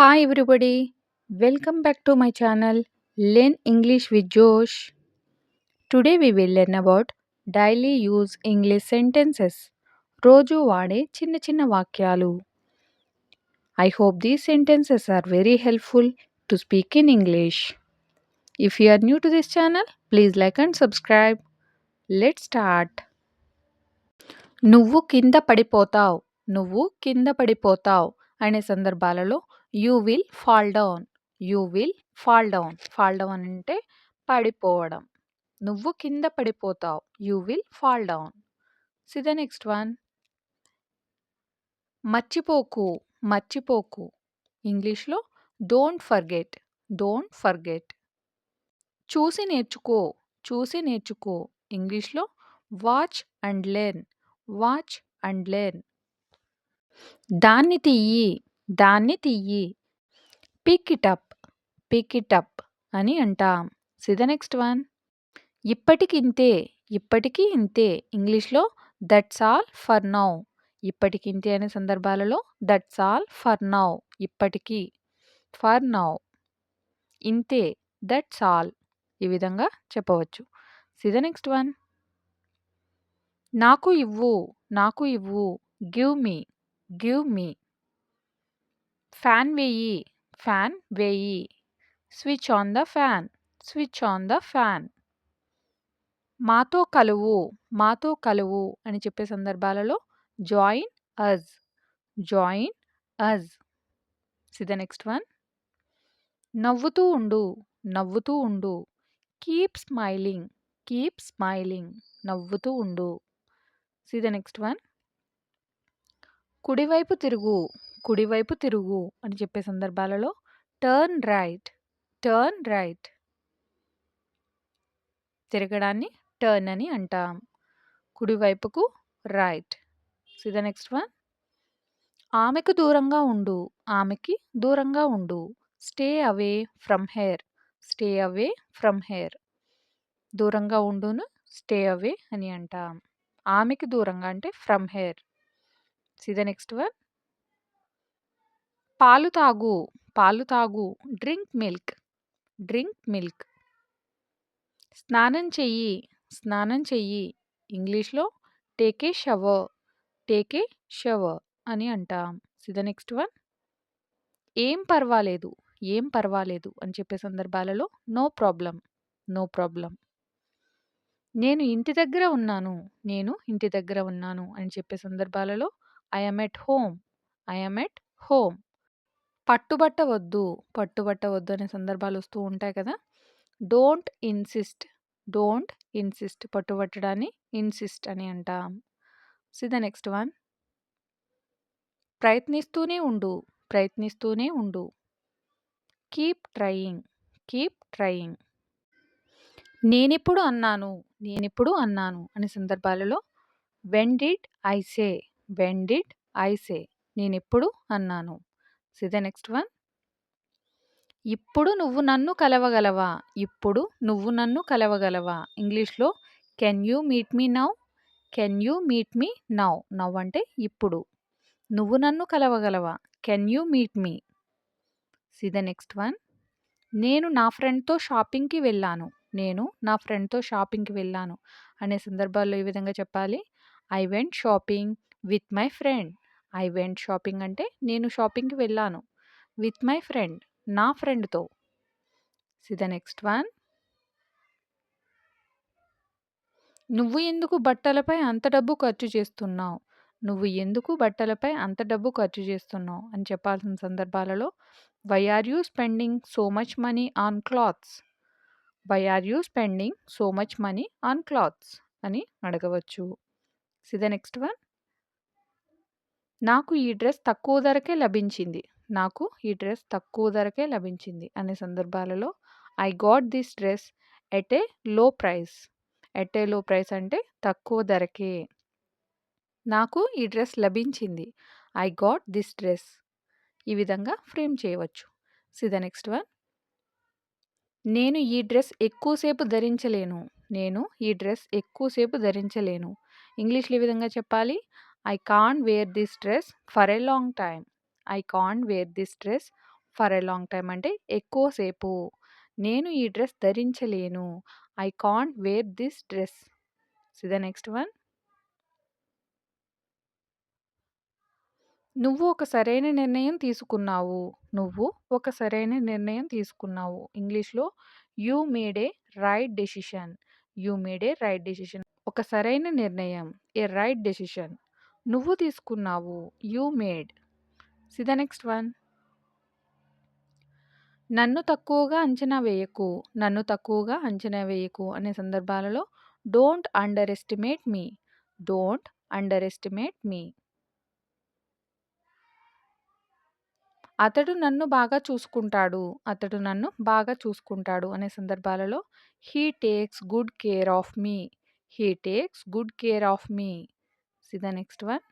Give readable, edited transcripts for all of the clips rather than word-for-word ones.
Hi everybody, welcome back to my channel Learn English with Josh. Today we will learn about daily use English sentences. రోజు వాడే చిన్న చిన్న వాక్యాలు. I hope these sentences are very helpful to speak in English. If you are new to this channel, please like and subscribe. Let's start. నువ్వు కింద పడిపోతావు. నువ్వు కింద పడిపోతావు అనే సందర్భాలలో you will fall down. You will fall down. Fall down అంటే పడిపోవడం. నువ్వు కింద పడిపోతావు. You will fall down. See the next one. మర్చిపోకు. మర్చిపోకు. ఇంగ్లీష్లో డోంట్ ఫర్గెట్. Don't forget. చూసి నేర్చుకో. చూసి నేర్చుకో. ఇంగ్లీష్లో watch and learn. Watch and learn. దాన్ని తియ్యి. దాన్ని తియ్యి. Pick it up. Pick it up అని అంటాం. See the next one. ఇప్పటికింతే. ఇప్పటికి ఇంతే. ఇంగ్లీష్లో దట్స్ ఆల్ ఫర్ నౌ. ఇప్పటికింతే అనే సందర్భాలలో దట్స్ ఆల్ ఫర్ నౌ. ఇప్పటికి. For now. ఇంతే. That's all. ఈ విధంగా చెప్పవచ్చు. See the next one. నాకు ఇవ్వు. నాకు ఇవ్వు. Give me. Give me. Fan వేయి. ఫ్యాన్ వేయి. Switch on the fan. Switch on the fan. మాతో కలువు. మాతో కలువు అని చెప్పే సందర్భాలలో join us. Join us. See the next one. నవ్వుతూ ఉండు. నవ్వుతూ ఉండు. Keep smiling. Keep smiling. నవ్వుతూ ఉండు. See the next one. కుడివైపు తిరుగు. కుడివైపు తిరుగు అని చెప్పే సందర్భాలలో టర్న్ రైట్. Turn right. తిరగడాన్ని టర్న్ అని అంటాం. కుడివైపుకు right. See the next one. ఆమెకు దూరంగా ఉండు. ఆమెకి దూరంగా ఉండు. Stay away from her. Stay away from her. దూరంగా ఉండును స్టే అవే అని అంటాం. ఆమెకి దూరంగా అంటే from hair. C the next one. పాలు తాగు. పాలు తాగు. Drink milk. Drink milk. స్నానం చెయ్యి. స్నానం చెయ్యి. ఇంగ్లీష్లో take a shower. Take a shower అని అంటాం. See the next one. ఏం పర్వాలేదు. ఏం పర్వాలేదు అని చెప్పే సందర్భాలలో నో ప్రాబ్లం. No problem. నేను ఇంటి దగ్గర ఉన్నాను. నేను ఇంటి దగ్గర ఉన్నాను అని చెప్పే సందర్భాలలో I am at home. I am at home. పట్టుబట్టవద్దు. పట్టుబట్టవద్దు అనే సందర్భాలు వస్తూ ఉంటాయి కదా. Don't insist. Don't insist. పట్టుబట్టడాన్ని ఇన్సిస్ట్ అని అంటాం. See the next one. ప్రయత్నిస్తూనే ఉండు. ప్రయత్నిస్తూనే ఉండు. Keep trying. Keep trying. నేనెప్పుడు అన్నాను. నేనెప్పుడు అన్నాను అనే సందర్భాలలో when did I say. When did I say. నేనెప్పుడు అన్నాను. See the next one. ఇప్పుడు నువ్వు నన్ను కలవగలవా. ఇప్పుడు నువ్వు నన్ను కలవగలవా. ఇంగ్లీష్లో can you meet me now. Can you meet me now. Now అంటే ఇప్పుడు. నువ్వు నన్ను కలవగలవా. Can you meet me. See the next one. నేను నా ఫ్రెండ్తో షాపింగ్కి వెళ్ళాను. నేను నా ఫ్రెండ్తో షాపింగ్కి వెళ్ళాను అనే సందర్భాల్లో ఈ విధంగా చెప్పాలి. I went shopping with my friend. I went shopping అంటే నేను షాపింగ్కి వెళ్ళాను. విత్ మై ఫ్రెండ్ నా ఫ్రెండ్తో. C the next one. నువ్వు ఎందుకు బట్టలపై అంత డబ్బు ఖర్చు చేస్తున్నావు. నువ్వు ఎందుకు బట్టలపై అంత డబ్బు ఖర్చు చేస్తున్నావు అని చెప్పాల్సిన సందర్భాలలో why are you spending so much money on clothes. Why are you spending so much money on clothes అని అడగవచ్చు. See the next one. నాకు ఈ డ్రెస్ తక్కువ ధరకే లభించింది. నాకు ఈ డ్రెస్ తక్కువ ధరకే లభించింది అనే సందర్భాలలో I got this dress at a లో ప్రైస్. ఎట్ ఏ లో ప్రైస్ అంటే తక్కువ ధరకే. నాకు ఈ డ్రెస్ లభించింది. I got this dress. ఈ విధంగా ఫ్రేమ్ చేయవచ్చు. C the next one. నేను ఈ డ్రెస్ ఎక్కువసేపు ధరించలేను. నేను ఈ డ్రెస్ ఎక్కువసేపు ధరించలేను. ఇంగ్లీష్లో ఈ విధంగా చెప్పాలి. I can't wear this dress for a long time. I can't wear this dress for a long time అంటే ఎక్కువసేపు. నేను ఈ డ్రెస్ ధరించలేను. I can't wear this dress. See the next one. నువ్వు ఒక సరైన నిర్ణయం తీసుకున్నావు. నువ్వు ఒక సరైన నిర్ణయం తీసుకున్నావు. ఇంగ్లీష్‌లో you made a right decision. You made a right decision. ఒక సరైన నిర్ణయం. A right decision. నువ్వు తీసుకున్నావు. You made. See the next one. నన్ను తక్కువగా అంచనా వేయకు. నన్ను తక్కువగా అంచనా వేయకు అనే సందర్భాలలో don't underestimate me. Don't underestimate me. అతడు నన్ను బాగా చూసుకుంటాడు. అతడు నన్ను బాగా చూసుకుంటాడు అనే సందర్భాలలో he takes good care of me. He takes good care of me. See the next one.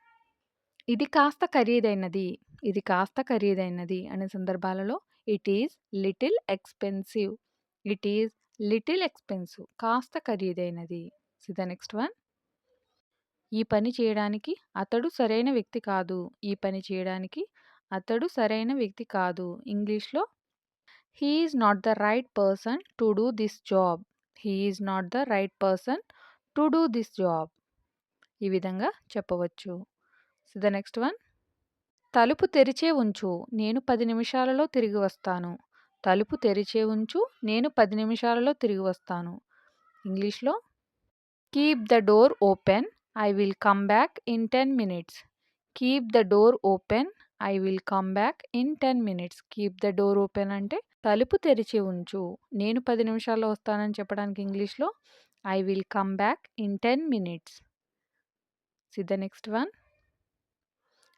ఇది కాస్త ఖరీదైనది. ఇది కాస్త ఖరీదైనది అనే సందర్భాలలో it is little expensive. It is little expensive. కాస్త ఖరీదైనది. See the next one. ఈ పని చేయడానికి అతడు సరైన వ్యక్తి కాదు. ఈ పని చేయడానికి అతడు సరైన వ్యక్తి కాదు. ఇంగ్లీష్‌లో he is not the right person to do this job. He is not the right person to do this job. ఈ విధంగా చెప్పవచ్చు. So the next one. తలుపు తెరిచే ఉంచు. నేను 10 నిమిషాలలో తిరిగి వస్తాను. తలుపు తెరిచే ఉంచు. నేను 10 నిమిషాలలో తిరిగి వస్తాను. ఇంగ్లీష్‌లో keep the door open. I will come back in 10 minutes. Keep the door open. I will come back in 10 minutes. Keep the door open అంటే తలుపు తెరిచి ఉంచు. నేను 10 నిమిషాల్లో వస్తానని చెప్పడానికి ఇంగ్లీష్‌లో I will come back in 10 minutes. See the next one.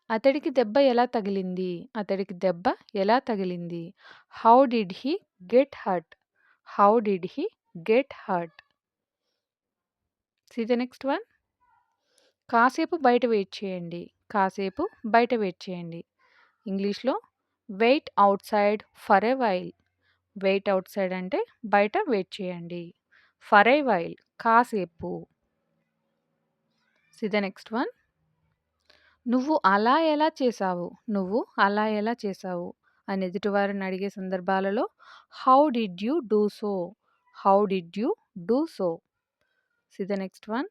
అతడికి దెబ్బ ఎలా తగిలింది? అతడికి దెబ్బ ఎలా తగిలింది? How did he get hurt? How did he get hurt? See the next one. కాసేపు బయట వెయిట్ చేయండి. కాసేపు బయట వెయిట్ చేయండి. ఇంగ్లీష్‌లో wait outside for a while. Wait outside అంటే బయట వెయిట్ చేయండి. ఫర్ ఎ వైల్ కాసేపు. See the next one. నువ్వు అలా ఎలా చేశావు? నువ్వు అలా ఎలా చేశావు? అని ఎదుటివారిని అడిగే సందర్భాలలో how did you do so? How did you do so? See the next one.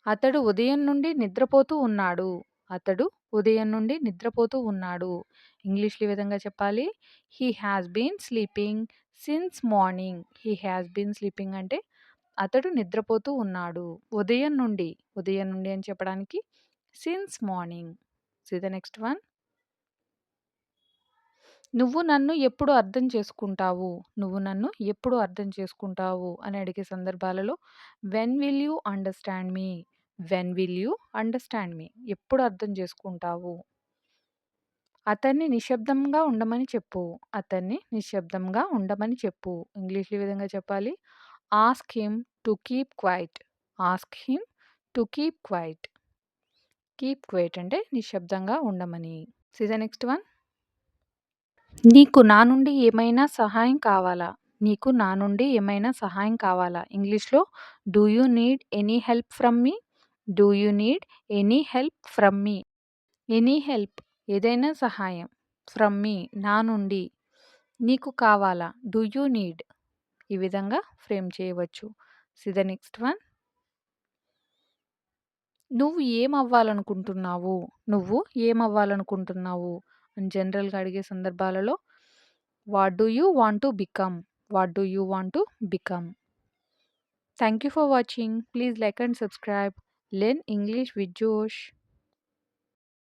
అతడు ఉదయం నుండి నిద్రపోతూ ఉన్నాడు. అతడు ఉదయం నుండి నిద్రపోతూ ఉన్నాడు. ఇంగ్లీష్‌లో ఈ విధంగా చెప్పాలి. He has been sleeping since morning. He has been sleeping అంటే అతడు నిద్రపోతూ ఉన్నాడు. ఉదయం నుండి, ఉదయం నుండి అని చెప్పడానికి since morning. See the next one. నువ్వు నన్ను ఎప్పుడు అర్థం చేసుకుంటావు? నువ్వు నన్ను ఎప్పుడు అర్థం చేసుకుంటావు అని అడిగే సందర్భాలలో when will you understand me? When will you understand me? ఎప్పుడు అర్థం చేసుకుంటావు? అతన్ని నిశ్శబ్దంగా ఉండమని చెప్పు. అతన్ని నిశ్శబ్దంగా ఉండమని చెప్పు. ఇంగ్లీష్‌లో ఈ విధంగా చెప్పాలి. Ask him to keep quiet. Ask him to keep quiet. Keep quiet అంటే నిశ్శబ్దంగా ఉండమని. See the next one. నీకు నా నుండి ఏమైనా సహాయం కావాలా? నీకు నా నుండి ఏమైనా సహాయం కావాలా? ఇంగ్లీష్‌లో do you need any help from me? Do you need any help from me? Any help ఏదైనా సహాయం. ఫ్రమ్ మీ నా నుండి. నీకు కావాలా? Do you need? ఈ విధంగా ఫ్రేమ్ చేయవచ్చు. See the next one. నువ్వు ఏమవ్వాలనుకుంటున్నావు? నువ్వు ఏమవ్వాలనుకుంటున్నావు? అని జనరల్‌గా అడిగే సందర్భాలలో what do you want to become? What do you want to become? Thank you for watching. Please like and subscribe. Learn English with Josh.